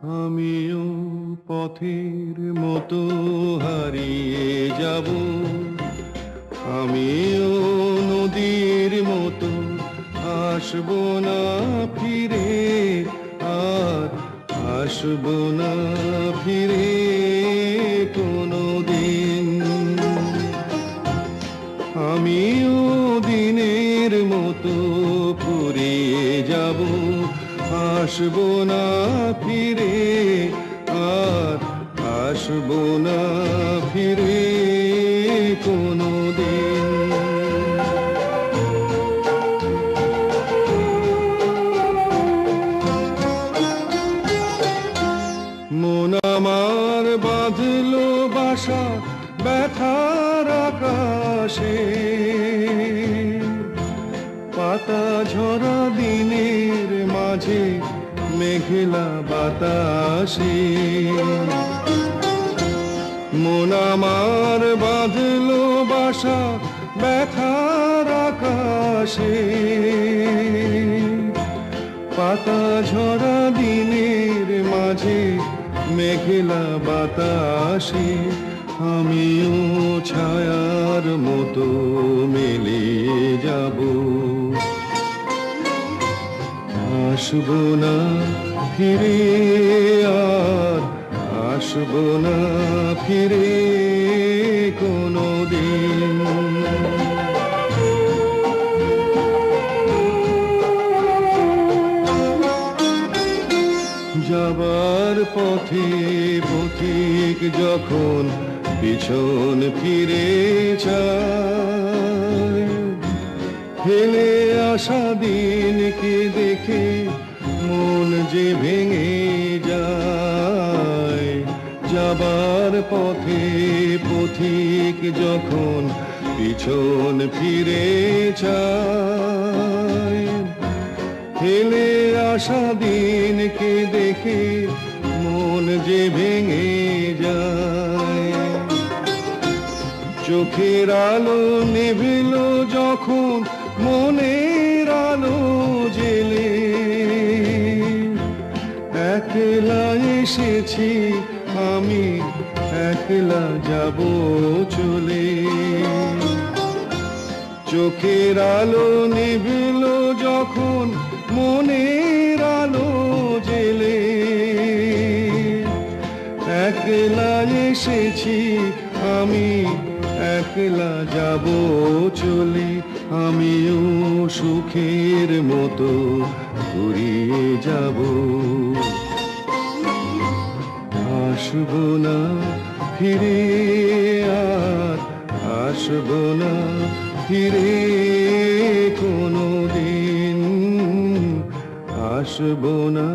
আমিও পথের মতো হারিয়ে যাব, আমিও নদীর মতো আসব না ফিরে, আর আসব না ফিরে কোনো দিন। আমিও দিনের মতো ফুরিয়ে যাব, আসব না ফিরে, আর আসব না ফিরে কোনো দিন। মন আমার বাঁধলো বাসা ব্যথার আকাশে, পাতা ঝরা দিনের মাঝে মেঘলা বাতাসে। মন আমার বাঁধলো বাসা ব্যথার আকাশে, পাতা ঝরা দিনের মাঝে মেঘলা বাতাসে। আমিও ছায়ার মতো মিলিয়ে যাব, আসব না ফিরে, আর আসব না ফিরে কোনো দিন। যাবার পথে পথিক যখন পিছন ফিরে যায়, ফেলে আসা দিনকে দেখে মন যে ভেঙে যায়। যাবার পথে পথিক যখন পিছন ফিরে যায়, ফেলে আসা দিনকে দেখে মন যে ভেঙে যায়। চোখের আলো নিভিল যখন মনের আলো জেলে, একলা এসেছি আমি, একলা যাব চলে। চোখের আলো নিভিল যখন মনের আলো জেলে, একলা এসেছি আমি, একলা যাব চলে। আমিও সুখের মতো ঘুরিয়ে যাব, আসব না ফিরে, আর আসব না ফিরে কোনো দিন, আসব না।